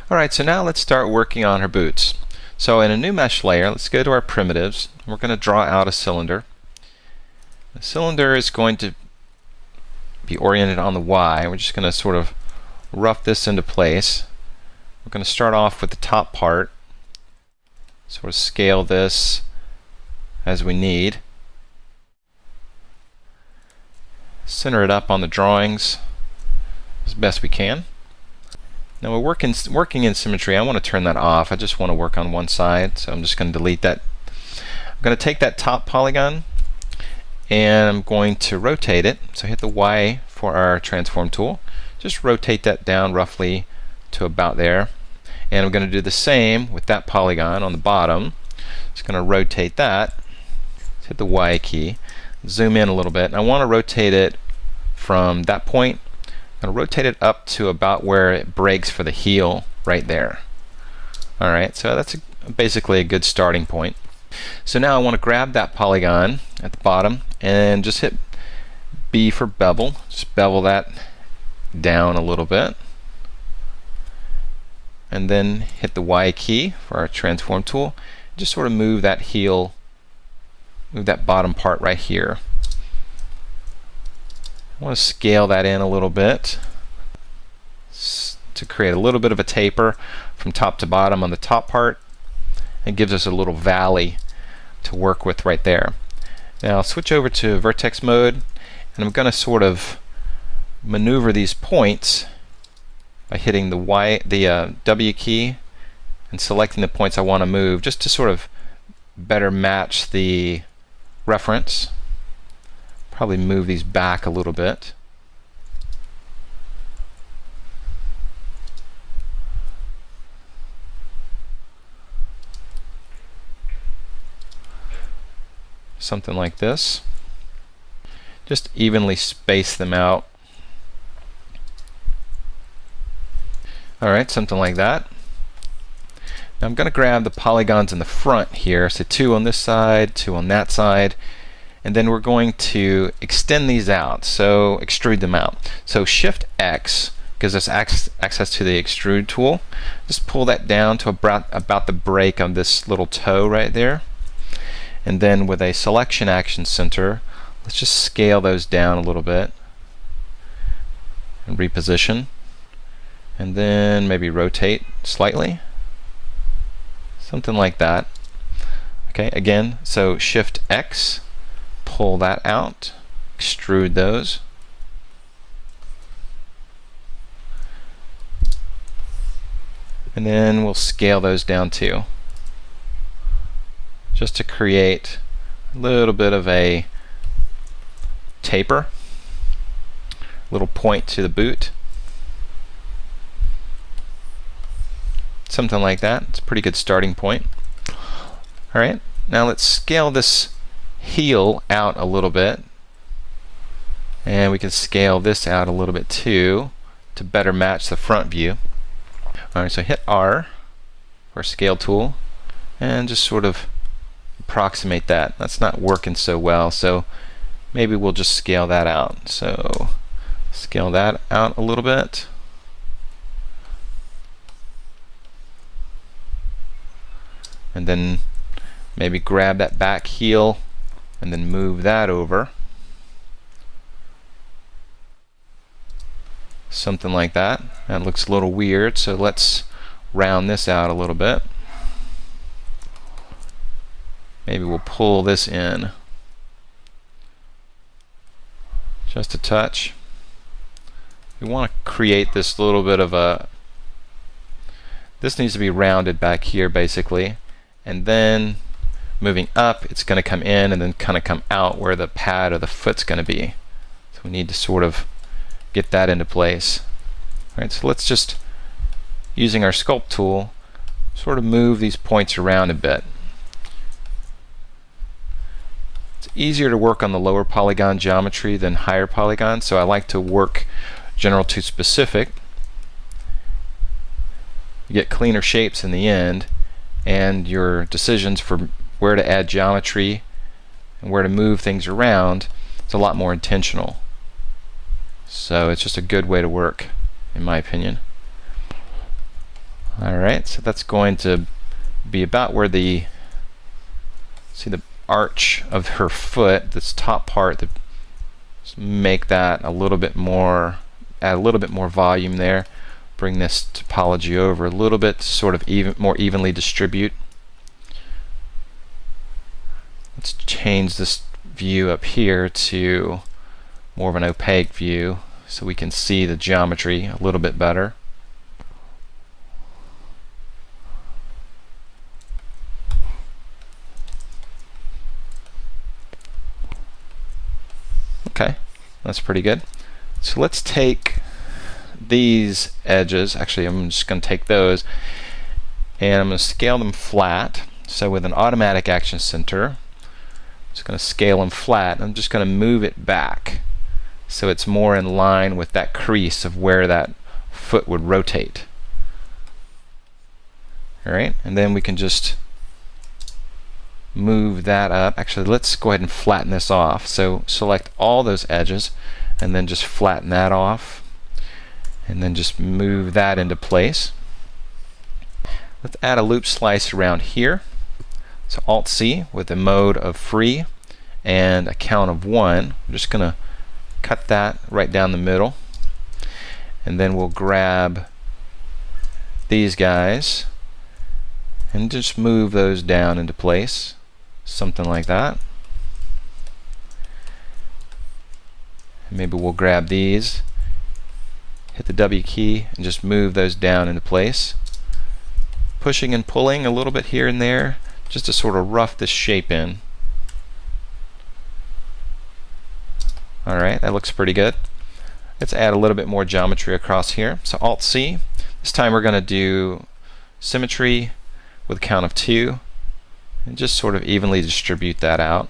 Alright, so now let's start working on her boots. So in a new mesh layer, let's go to our primitives. We're going to draw out a cylinder. The cylinder is going to be oriented on the Y. We're just going to sort of rough this into place. We're going to start off with the top part. Sort of scale this as we need. Center it up on the drawings as best we can. Now we're working in symmetry. I want to turn that off. I just want to work on one side, so I'm just going to delete that. I'm going to take that top polygon and I'm going to rotate it. So hit the Y for our transform tool. Just rotate that down roughly to about there. And I'm going to do the same with that polygon on the bottom. Just going to rotate that. Hit the Y key. Zoom in a little bit. I want to rotate it from that point. I'm going to rotate it up to about where it breaks for the heel right there. Alright, so that's basically a good starting point. So now I want to grab that polygon at the bottom and just hit B for bevel. Just bevel that down a little bit. And then hit the Y key for our transform tool. Just sort of move that heel, move that bottom part right here. I want to scale that in a little bit to create a little bit of a taper from top to bottom on the top part. It gives us a little valley to work with right there. Now I'll switch over to vertex mode, and I'm going to sort of maneuver these points by hitting the W key and selecting the points I want to move, just to sort of better match the reference. Probably move these back a little bit. Something like this. Just evenly space them out. Alright, something like that. Now I'm going to grab the polygons in the front here, so 2 on this side, 2 on that side, and then we're going to extend these out, so extrude them out. So Shift X gives us access to the extrude tool. Just pull that down to about the break on this little toe right there. And then with a selection action center, let's just scale those down a little bit and reposition. And then maybe rotate slightly. Something like that. Okay, again, so Shift X, pull that out, extrude those. And then we'll scale those down too, just to create a little bit of a taper, little point to the boot. Something like that. It's a pretty good starting point. Alright, now let's scale this heel out a little bit, and we can scale this out a little bit too to better match the front view. Alright, so hit R for scale tool and just sort of approximate that. That's not working so well, so maybe we'll just scale that out. So scale that out a little bit. And then maybe grab that back heel and then move that over. Something like that. That looks a little weird, so let's round this out a little bit. Maybe we'll pull this in just a touch. We want to create this little bit of a, this needs to be rounded back here basically, and then moving up it's going to come in and then kind of come out where the pad or the foot's going to be. So we need to sort of get that into place. Alright, so let's just, using our Sculpt tool, sort of move these points around a bit. It's easier to work on the lower polygon geometry than higher polygons, so I like to work general to specific. You get cleaner shapes in the end, and your decisions for where to add geometry and where to move things around, it's a lot more intentional. So it's just a good way to work, in my opinion. Alright, so that's going to be about where the arch of her foot, this top part, make that a little bit more, add a little bit more volume there. Bring this topology over a little bit to sort of more evenly distribute. Let's change this view up here to more of an opaque view so we can see the geometry a little bit better. Okay, that's pretty good. So let's take these edges, actually I'm just going to take those and I'm going to scale them flat. So with an automatic action center, I'm just going to scale them flat. I'm just going to move it back so it's more in line with that crease of where that foot would rotate. Alright, and then we can just move that up. Actually, let's go ahead and flatten this off. So select all those edges and then just flatten that off and then just move that into place. Let's add a loop slice around here. So Alt C with a mode of free and a count of 1. I'm just going to cut that right down the middle, and then we'll grab these guys and just move those down into place. Something like that. And maybe we'll grab these, hit the W key, and just move those down into place. Pushing and pulling a little bit here and there just to sort of rough this shape in. Alright, that looks pretty good. Let's add a little bit more geometry across here. So Alt C. This time we're going to do symmetry with a count of 2. And just sort of evenly distribute that out.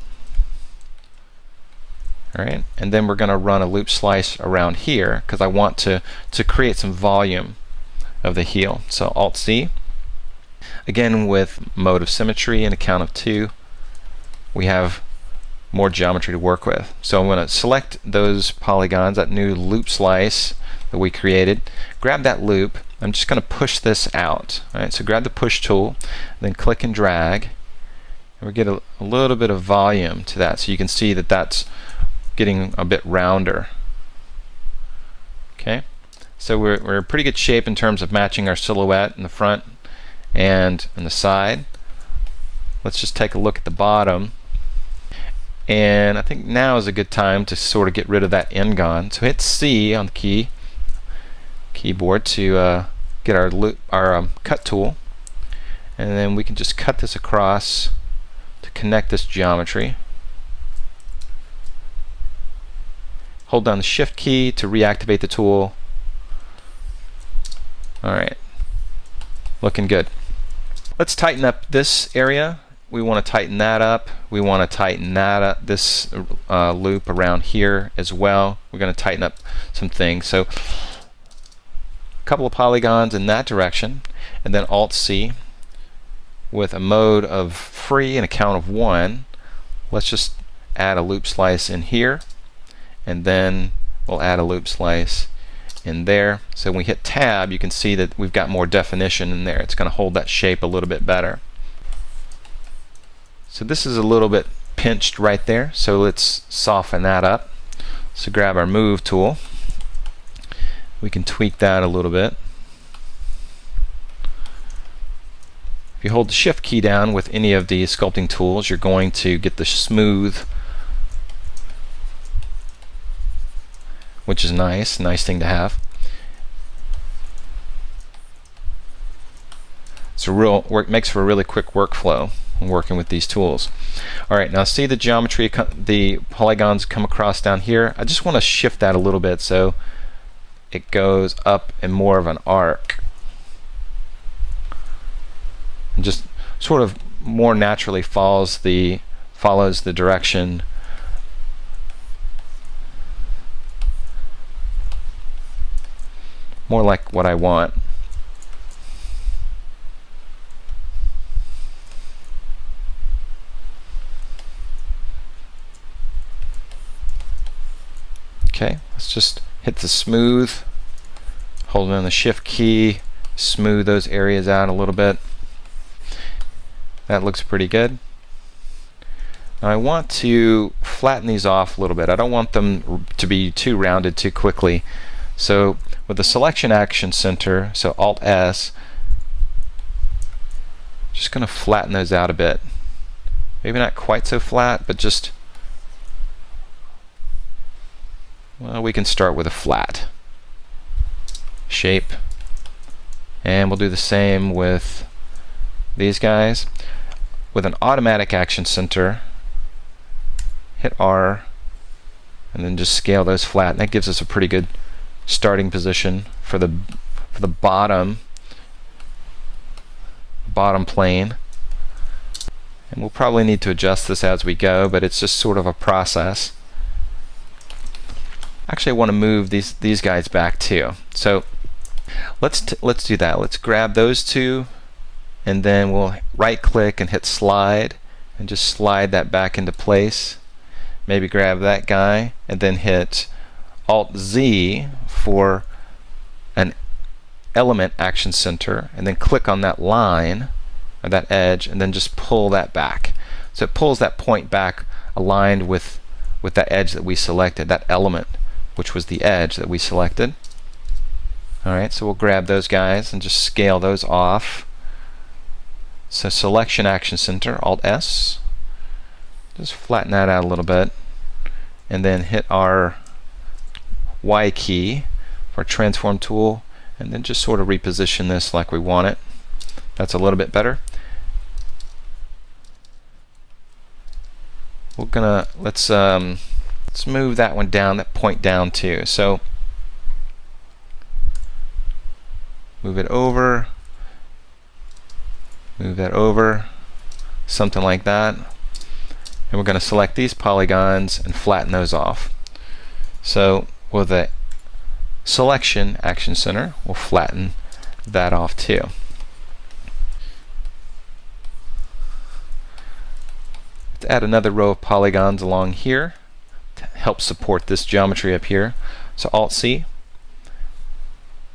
Alright, and then we're going to run a loop slice around here because I want to create some volume of the heel. So Alt C. Again, with mode of symmetry and a count of 2, we have more geometry to work with. So I'm going to select those polygons, that new loop slice that we created. Grab that loop. I'm just going to push this out. Alright, so grab the push tool, then click and drag. And we get a little bit of volume to that, so you can see that that's getting a bit rounder. Okay, so we're in pretty good shape in terms of matching our silhouette in the front and in the side. Let's just take a look at the bottom, and I think now is a good time to sort of get rid of that end-gon. So hit C on the keyboard to get our cut tool, and then we can just cut this across to connect this geometry. Hold down the Shift key to reactivate the tool. Alright, looking good. Let's tighten up this area. We want to tighten that up. We want to tighten that up, this loop around here as well. We're going to tighten up some things. So a couple of polygons in that direction, and then Alt C with a mode of free and a count of 1. Let's just add a loop slice in here, and then we'll add a loop slice in there. So when we hit tab, you can see that we've got more definition in there. It's going to hold that shape a little bit better. So this is a little bit pinched right there, so let's soften that up. So grab our move tool. We can tweak that a little bit. If you hold the Shift key down with any of the sculpting tools, you're going to get the smooth, which is nice thing to have. It's a makes for a really quick workflow when working with these tools. Alright, now see the geometry, the polygons come across down here. I just want to shift that a little bit so it goes up in more of an arc. And just sort of more naturally follows the direction more like what I want. Okay, let's just hit the smooth, hold down the Shift key, smooth those areas out a little bit. That looks pretty good. Now I want to flatten these off a little bit. I don't want them to be too rounded too quickly. So with the Selection Action Center, so Alt S, just going to flatten those out a bit. Maybe not quite so flat, but just, well, we can start with a flat shape. And we'll do the same with these guys. With an Automatic Action Center, hit R, and then just scale those flat. And that gives us a pretty good starting position for the bottom plane. And we'll probably need to adjust this as we go, but it's just sort of a process. Actually, I want to move these guys back too. So let's do that. Let's grab those two, and then we'll right click and hit slide and just slide that back into place. Maybe grab that guy and then hit Alt Z for an Element Action Center, and then click on that line or that edge, and then just pull that back. So it pulls that point back aligned with that edge that we selected, that element, which was the edge that we selected. Alright, so we'll grab those guys and just scale those off. So Selection Action Center, Alt S. Just flatten that out a little bit. And then hit our Y key for Transform Tool, and then just sort of reposition this like we want it. That's a little bit better. We're gonna let's move that one down, that point down too. So move it over, move that over, something like that. And we're going to select these polygons and flatten those off. So with the Selection Action Center, we'll flatten that off too. Let's add another row of polygons along here to help support this geometry up here. So Alt C,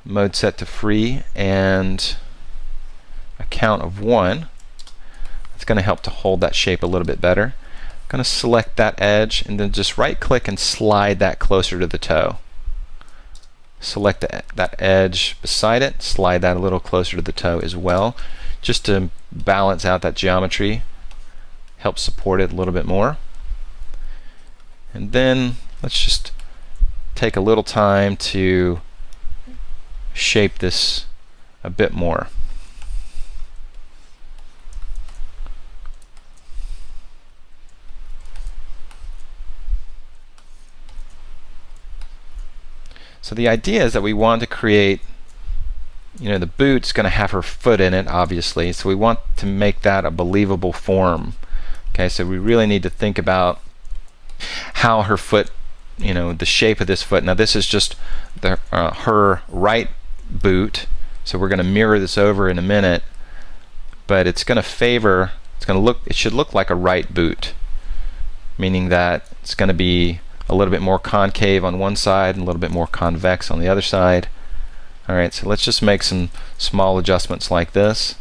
mode set to free, and a count of 1. It's going to help to hold that shape a little bit better. I'm going to select that edge and then just right click and slide that closer to the toe. Select that edge beside it, slide that a little closer to the toe as well, just to balance out that geometry, help support it a little bit more. And then let's just take a little time to shape this a bit more. So the idea is that we want to create, the boot's going to have her foot in it, obviously, so we want to make that a believable form. Okay, so we really need to think about how her foot, the shape of this foot. Now this is just her right boot, so we're going to mirror this over in a minute, but it should look like a right boot, meaning that it's going to be a little bit more concave on one side and a little bit more convex on the other side. Alright, so let's just make some small adjustments like this.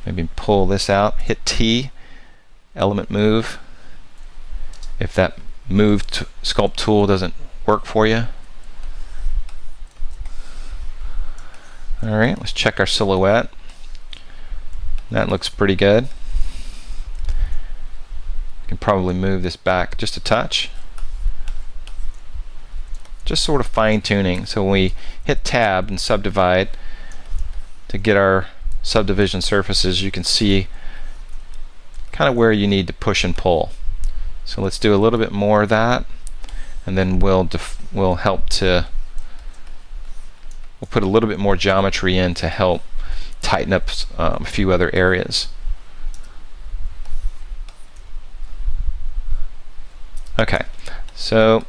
Maybe pull this out, hit T, element move. If that move sculpt tool doesn't work for you. Alright, let's check our silhouette. That looks pretty good. Can probably move this back just a touch. Just sort of fine-tuning. So when we hit tab and subdivide to get our subdivision surfaces, you can see kind of where you need to push and pull. So let's do a little bit more of that, and then we'll put a little bit more geometry in to help tighten up a few other areas. Okay, so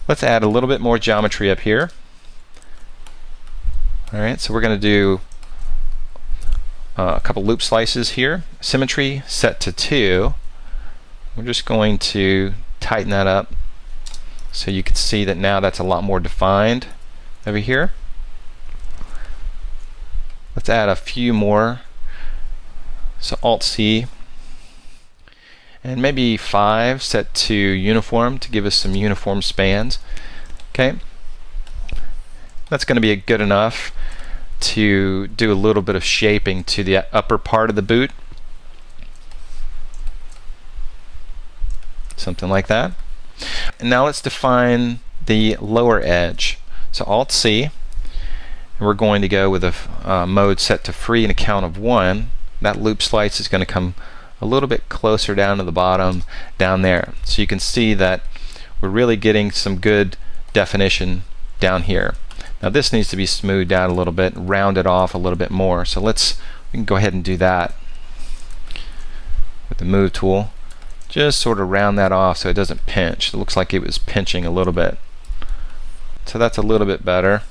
let's add a little bit more geometry up here. Alright, so we're going to do a couple loop slices here. Symmetry set to 2. We're just going to tighten that up so you can see that now that's a lot more defined over here. Let's add a few more. So Alt-C, and maybe 5 set to uniform to give us some uniform spans. Okay, that's going to be good enough to do a little bit of shaping to the upper part of the boot. Something like that. And now let's define the lower edge. So Alt-C, and we're going to go with a mode set to free and a count of 1. That loop slice is going to come a little bit closer down to the bottom down there. So you can see that we're really getting some good definition down here. Now this needs to be smoothed out a little bit, rounded off a little bit more. So we can go ahead and do that with the Move tool. Just sort of round that off so it doesn't pinch. It looks like it was pinching a little bit. So that's a little bit better.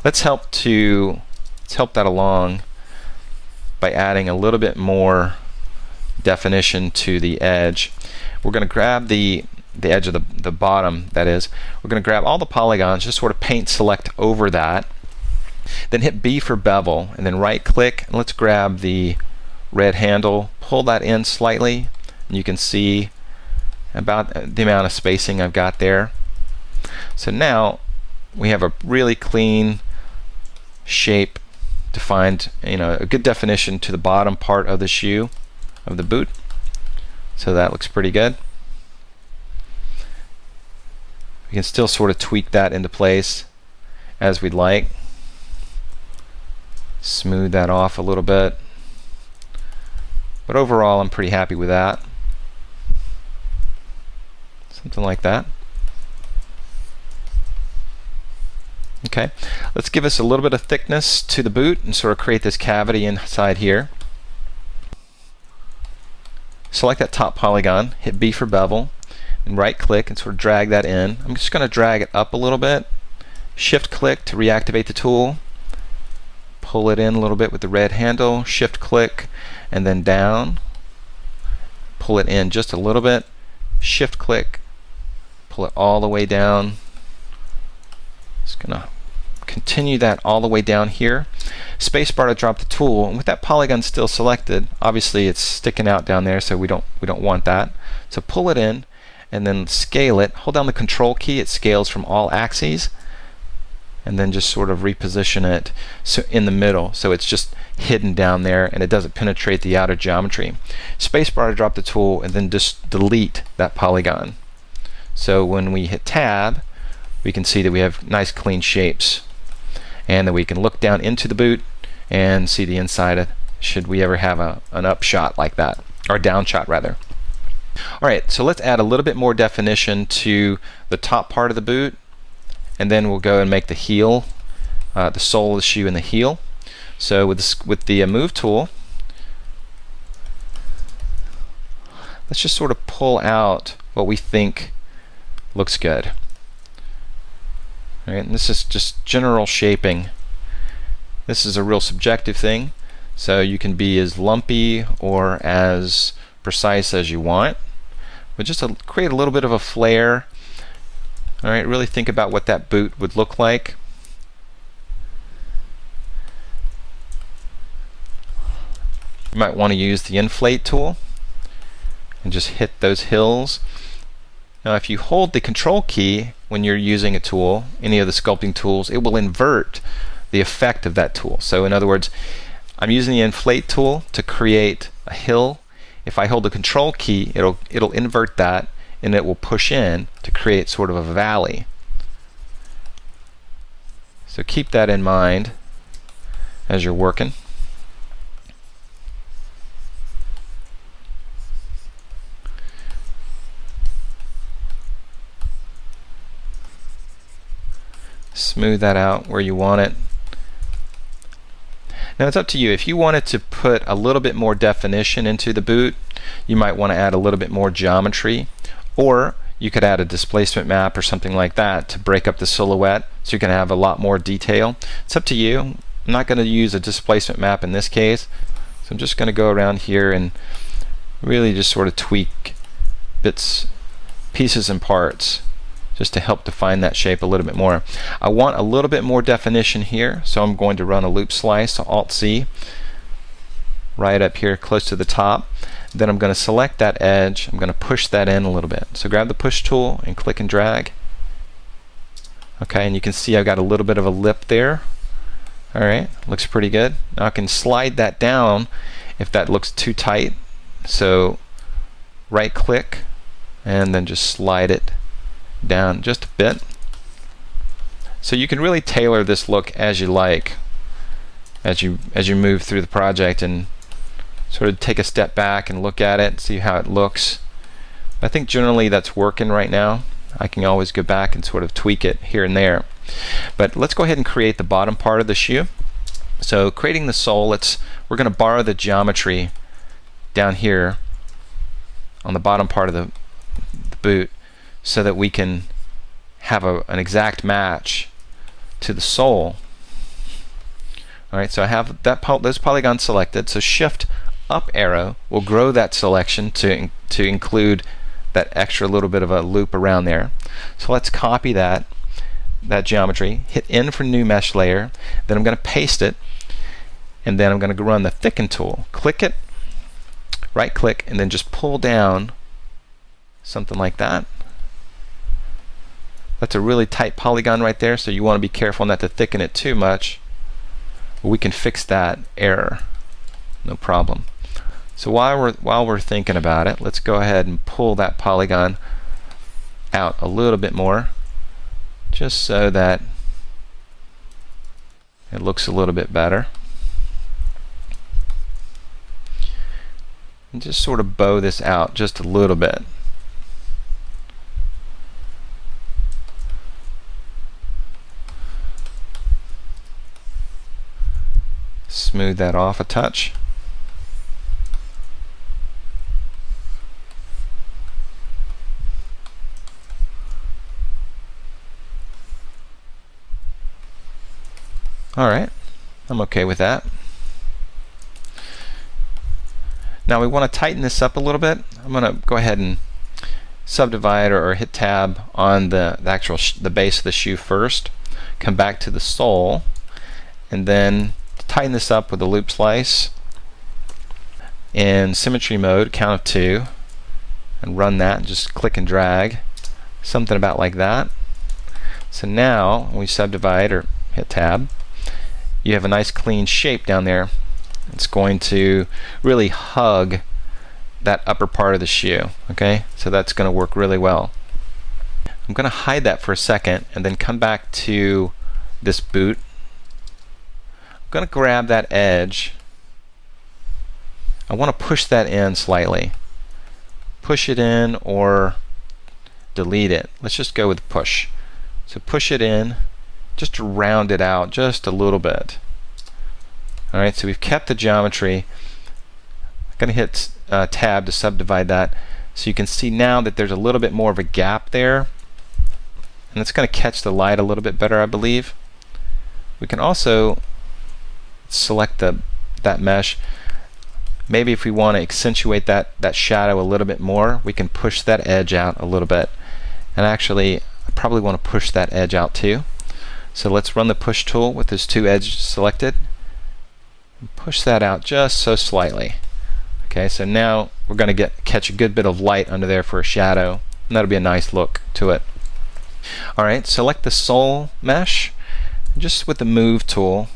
Let's help that along by adding a little bit more definition to the edge. We're going to grab the edge of the bottom, that is. We're going to grab all the polygons, just sort of paint select over that. Then hit B for bevel, and then right click, and let's grab the red handle, pull that in slightly, and you can see about the amount of spacing I've got there. So now we have a really clean shape defined, a good definition to the bottom part of the shoe, of the boot. So that looks pretty good. We can still sort of tweak that into place as we'd like. Smooth that off a little bit. But overall, I'm pretty happy with that. Something like that. Okay, let's give us a little bit of thickness to the boot and sort of create this cavity inside here. Select that top polygon, hit B for bevel, and right click and sort of drag that in. I'm just going to drag it up a little bit. Shift click to reactivate the tool. Pull it in a little bit with the red handle. Shift click and then down. Pull it in just a little bit. Shift click. Pull it all the way down. Just going to continue that all the way down here. Spacebar to drop the tool, and with that polygon still selected, obviously it's sticking out down there, so we don't want that. So pull it in and then scale it. Hold down the control key, it scales from all axes, and then just sort of reposition it in the middle so it's just hidden down there and it doesn't penetrate the outer geometry. Spacebar to drop the tool and then just delete that polygon. So when we hit tab, we can see that we have nice clean shapes, and that we can look down into the boot and see the inside should we ever have an up shot like that, or down shot rather. Alright, so let's add a little bit more definition to the top part of the boot, and then we'll go and make the heel, the sole of the shoe and the heel. So with the Move tool, let's just sort of pull out what we think looks good. Right, and this is just general shaping. This is a real subjective thing, so you can be as lumpy or as precise as you want, but just to create a little bit of a flare. Alright, really think about what that boot would look like. You might want to use the Inflate tool and just hit those hills. Now if you hold the control key when you're using a tool, any of the sculpting tools, it will invert the effect of that tool. So in other words, I'm using the Inflate tool to create a hill. If I hold the control key, it'll invert that, and it will push in to create sort of a valley. So keep that in mind as you're working. Smooth that out where you want it. Now it's up to you. If you wanted to put a little bit more definition into the boot, you might want to add a little bit more geometry, or you could add a displacement map or something like that to break up the silhouette so you can have a lot more detail. It's up to you. I'm not going to use a displacement map in this case, so I'm just going to go around here and really just sort of tweak bits, pieces and parts just to help define that shape a little bit more. I want a little bit more definition here, so I'm going to run a loop slice, so Alt-C, right up here close to the top. Then I'm going to select that edge. I'm going to push that in a little bit. So grab the push tool and click and drag. Okay, and you can see I've got a little bit of a lip there. Alright, looks pretty good. Now I can slide that down if that looks too tight. So right click and then just slide it down just a bit. So you can really tailor this look as you like as you move through the project and sort of take a step back and look at it, see how it looks. I think generally that's working right now. I can always go back and sort of tweak it here and there. But let's go ahead and create the bottom part of the shoe. So creating the sole, we're going to borrow the geometry down here on the bottom part of the boot so that we can have an exact match to the sole. Alright, so I have those polygons selected, so Shift up arrow will grow that selection to include that extra little bit of a loop around there. So let's copy that geometry, hit N for new mesh layer, then I'm going to paste it, and then I'm going to run the thicken tool. Click it, right click, and then just pull down something like that. That's a really tight polygon right there, so you want to be careful not to thicken it too much. But we can fix that error, no problem. So while we're thinking about it, let's go ahead and pull that polygon out a little bit more, just so that it looks a little bit better. And just sort of bow this out just a little bit. Smooth that off a touch. Alright, I'm okay with that. Now we want to tighten this up a little bit. I'm going to go ahead and subdivide or hit tab on the base of the shoe first. Come back to the sole and then tighten this up with a loop slice in symmetry mode, count of 2, and run that and just click and drag, something about like that. So now when we subdivide or hit tab, you have a nice clean shape down there. It's going to really hug that upper part of the shoe. Okay, so that's going to work really well. I'm going to hide that for a second and then come back to this boot. I'm going to grab that edge. I want to push that in slightly. Push it in or delete it. Let's just go with push. So push it in just to round it out just a little bit. Alright, so we've kept the geometry. I'm going to hit tab to subdivide that, so you can see now that there's a little bit more of a gap there, and it's going to catch the light a little bit better, I believe. We can also select that mesh. Maybe if we want to accentuate that shadow a little bit more, we can push that edge out a little bit. And actually, I probably want to push that edge out too. So let's run the push tool with those two edges selected. Push that out just so slightly. Okay, so now we're going to catch a good bit of light under there for a shadow, and that'll be a nice look to it. Alright, select the sole mesh, just with the move tool,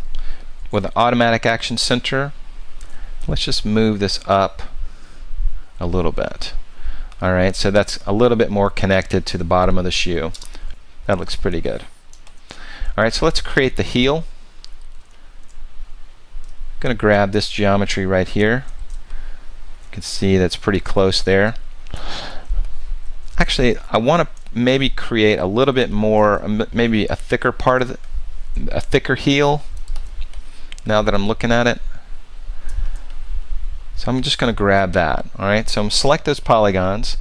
with the automatic action center. Let's just move this up a little bit. Alright, so that's a little bit more connected to the bottom of the shoe. That looks pretty good. Alright, so let's create the heel. I'm going to grab this geometry right here. You can see that's pretty close there. Actually, I want to maybe create a little bit more, maybe a thicker part of a thicker heel, now that I'm looking at it. So I'm just going to grab that. Alright, so I'm select those polygons.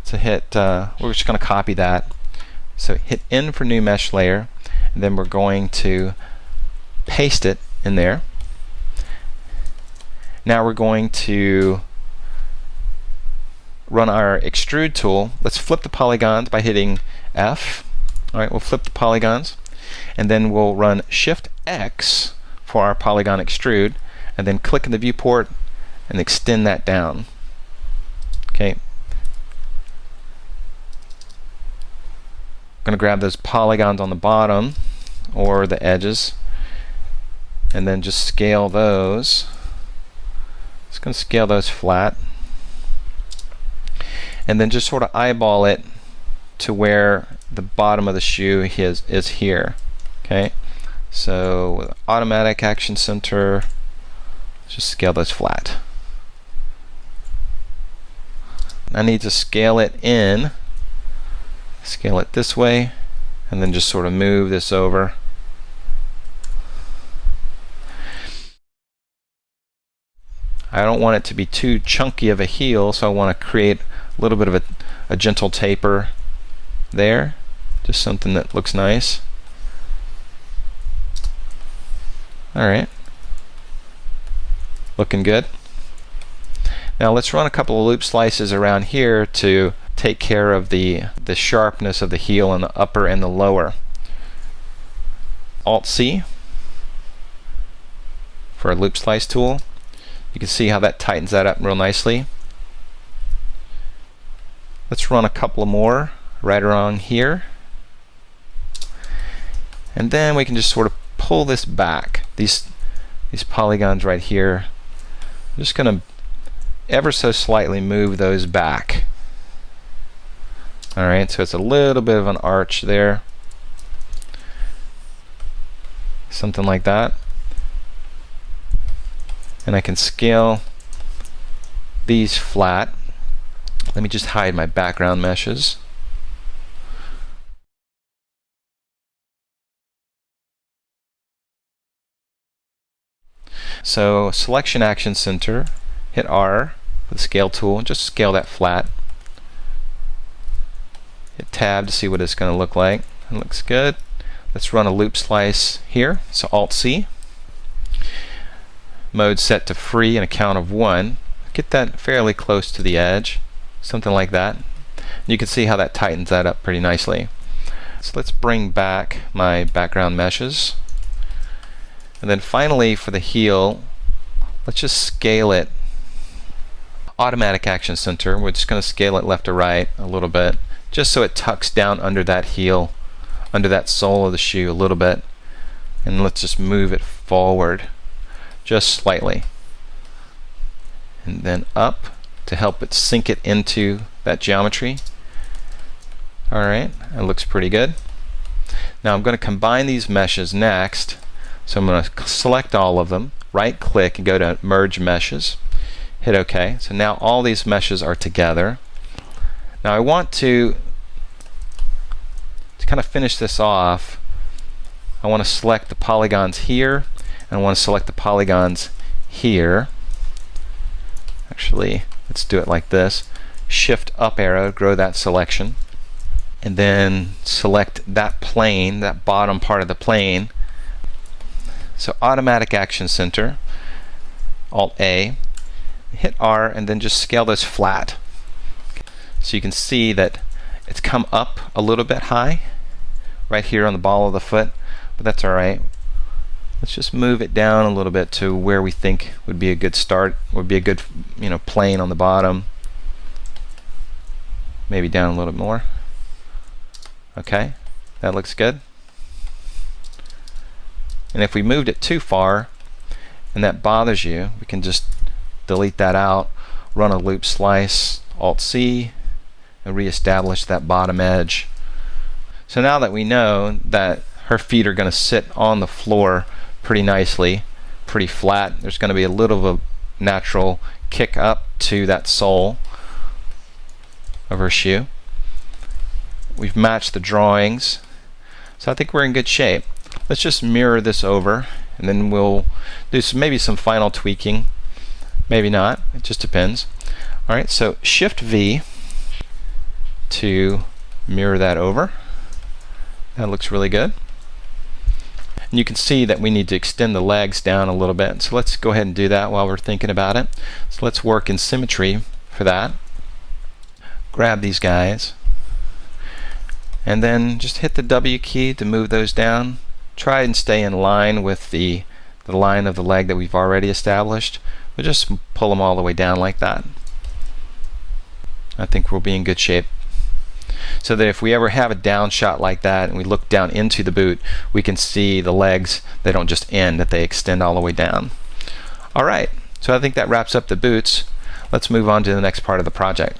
So we're just going to copy that. So hit N for new mesh layer, and then we're going to paste it in there. Now we're going to run our extrude tool. Let's flip the polygons by hitting F. All right, we'll flip the polygons, and then we'll run Shift X for our polygon extrude, and then click in the viewport and extend that down. Okay. I'm going to grab those polygons on the bottom or the edges and then just scale those. Just going to scale those flat and then just sort of eyeball it to where the bottom of the shoe is here. Okay, so with automatic action center, just scale those flat. I need to scale it in, scale it this way, and then just sort of move this over. I don't want it to be too chunky of a heel, so I want to create a little bit of a gentle taper there, just something that looks nice. Alright, looking good. Now let's run a couple of loop slices around here to take care of the sharpness of the heel in the upper and the lower. Alt-C for a loop slice tool. You can see how that tightens that up real nicely. Let's run a couple more right around here. And then we can just sort of pull this back. These polygons right here. I'm just going to ever so slightly move those back. Alright, so it's a little bit of an arch there. Something like that. And I can scale these flat. Let me just hide my background meshes. So selection action center, hit R with the scale tool, and just scale that flat. Hit tab to see what it's going to look like. It looks good. Let's run a loop slice here. So Alt-C. Mode set to free and a count of 1. Get that fairly close to the edge. Something like that. You can see how that tightens that up pretty nicely. So let's bring back my background meshes. And then finally for the heel, let's just scale it. Automatic action center, we're just going to scale it left to right a little bit, just so it tucks down under that heel, under that sole of the shoe a little bit. And let's just move it forward just slightly. And then up to help it sink it into that geometry. Alright, that looks pretty good. Now I'm going to combine these meshes next. So I'm going to select all of them, right click and go to merge meshes, hit OK. So now all these meshes are together. Now I want to kind of finish this off. I want to select the polygons here and I want to select the polygons here. Actually, let's do it like this. Shift up arrow, grow that selection, and then select that plane, that bottom part of the plane. So automatic action center, Alt-A, hit R, and then just scale this flat. So you can see that it's come up a little bit high right here on the ball of the foot, but that's alright. Let's just move it down a little bit to where we think would be a good start, would be a good, plane on the bottom. Maybe down a little bit more. Okay, that looks good. And if we moved it too far and that bothers you, we can just delete that out, run a loop slice, Alt-C, and reestablish that bottom edge. So now that we know that her feet are going to sit on the floor pretty nicely, pretty flat, there's going to be a little of a natural kick up to that sole of her shoe. We've matched the drawings, so I think we're in good shape. Let's just mirror this over and then we'll do maybe some final tweaking, maybe not, it just depends. Alright, so Shift V to mirror that over. That looks really good. And you can see that we need to extend the legs down a little bit, so let's go ahead and do that while we're thinking about it. So let's work in symmetry for that. Grab these guys, and then just hit the W key to move those down. Try and stay in line with the line of the leg that we've already established, but just pull them all the way down like that. I think we'll be in good shape, so that if we ever have a down shot like that and we look down into the boot, we can see the legs. They don't just end, that they extend all the way down. Alright, so I think that wraps up the boots. Let's move on to the next part of the project.